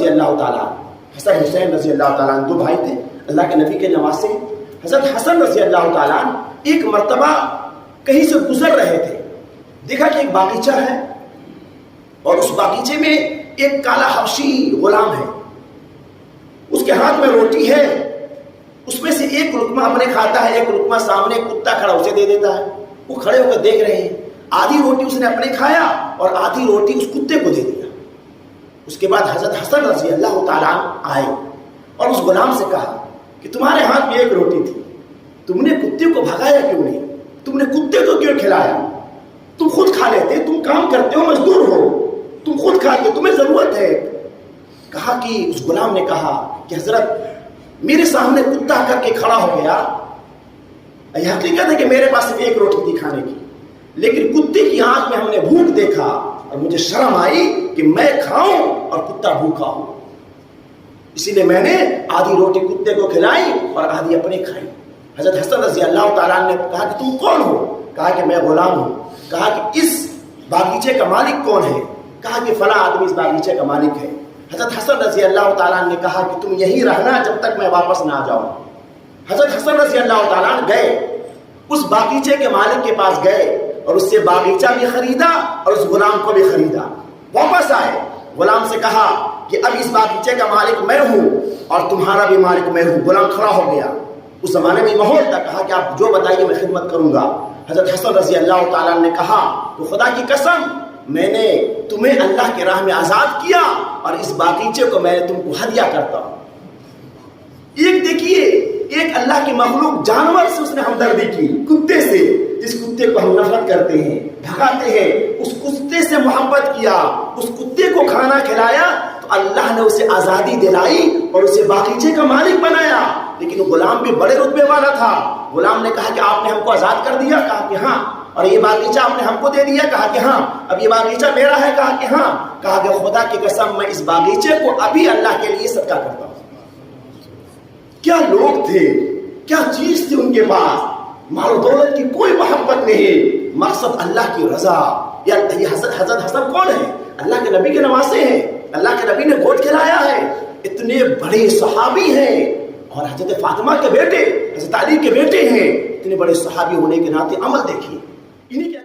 اللہ تعالیٰ، حسن حسین رضی اللہ تعالیٰ عنہ، دو بھائی تھے اللہ کے نبی کے نواسے۔ حضرت حسن رضی اللہ تعالیٰ عنہ ایک مرتبہ کہیں سے گزر رہے تھے، دیکھا کہ ایک باغیچہ ہے اور اس باغیچے میں ایک کالا حبشی غلام ہے، اس کے ہاتھ میں روٹی ہے، اس میں سے ایک لقمہ اپنے کھاتا ہے، ایک لقمہ سامنے کتا کھڑا اسے دے دیتا ہے۔ وہ کھڑے ہو کر دیکھ رہے ہیں، آدھی روٹی اس نے اپنے کھایا اور آدھی روٹی اس کتے کو دے دیا۔ اس کے بعد حضرت حسن رضی اللہ تعالیٰ آئے اور اس غلام سے کہا کہ تمہارے ہاتھ میں ایک روٹی تھی، تم نے کتے کو بھگایا کیوں نہیں؟ تم نے کتے کو کیوں کھلایا؟ تم خود کھا لیتے، تم کام کرتے ہو، مزدور ہو، تم خود کھاتے، تمہیں ضرورت ہے۔ کہا کہ اس غلام نے کہا کہ حضرت میرے سامنے کتا کر کے کھڑا ہو گیا، یہ حقیقت ہے کہ میرے پاس صرف ایک روٹی تھی کھانے کی، لیکن کتے کی آنکھ میں ہم نے بھوک دیکھا اور مجھے شرم آئی کہ میں کھاؤں اور کتا بھوکا ہو، اسی لیے میں نے آدھی روٹی کتے کو کھلائی اور آدھی اپنے کھائی۔ حضرت حسن رضی اللہ تعالیٰ نے کہا کہ تم کون ہو؟ کہا کہ میں غلام ہوں۔ کہا کہ اس باغیچے کا مالک کون ہے؟ کہا کہ فلاں آدمی اس باغیچے کا مالک ہے۔ حضرت حسن رضی اللہ تعالیٰ نے کہا کہ تم یہیں رہنا جب تک میں واپس نہ آ جاؤں۔ حضرت حسن رضی اللہ تعالیٰ گئے، اس باغیچے کے مالک کے پاس گئے اور اس سے باغیچہ بھی خریدا اور اس غلام کو بھی خریدا۔ واپس آئے، غلام سے کہا کہ اب اس باغیچے کا مالک میں ہوں اور تمہارا بھی مالک میں ہوں۔ غلام کھڑا ہو گیا، اس زمانے میں ماحول تھا، کہا کہ آپ جو بتائیے میں خدمت کروں گا۔ حضرت حسن رضی اللہ تعالیٰ نے کہا تو خدا کی قسم میں نے تمہیں اللہ کی راہ میں آزاد کیا اور اس باغیچے کو میں نے تم کو ہدیہ کرتا ہوں۔ ایک دیکھیے، ایک اللہ کی مخلوق جانور سے اس نے ہمدردی کی، کتے سے، جس کتے کو ہم نفرت کرتے ہیں، بھگاتے ہیں، اس کتے سے محبت کیا، اس کتے کو کھانا کھلایا تو اللہ نے اسے آزادی دلائی اور اسے باغیچے کا مالک بنایا۔ لیکن غلام بھی بڑے رتبے والا تھا۔ غلام نے کہا کہ آپ نے ہم کو آزاد کر دیا؟ کہا کہ ہاں۔ اور یہ باغیچہ آپ نے ہم کو دے دیا؟ کہا کہ ہاں۔ اب یہ باغیچہ میرا ہے؟ کہا کہ ہاں۔ کہا کہ خدا کی قسم میں اس باغیچے کو ابھی اللہ کے لیے صدقہ کرتا ہوں۔ کیا لوگ تھے، کیا چیز تھی ان کے پاس، مال و دولت کی کوئی محبت نہیں، مقصد اللہ کی رضا۔ یہ حضرت حسن کون ہے؟ اللہ کے نبی کے نواسے ہیں، اللہ کے نبی نے گوشت کھلایا ہے، اتنے بڑے صحابی ہیں، اور حضرت فاطمہ کے بیٹے، حضرت علی کے بیٹے ہیں، اتنے بڑے صحابی ہونے کے ناطے عمل دیکھیے۔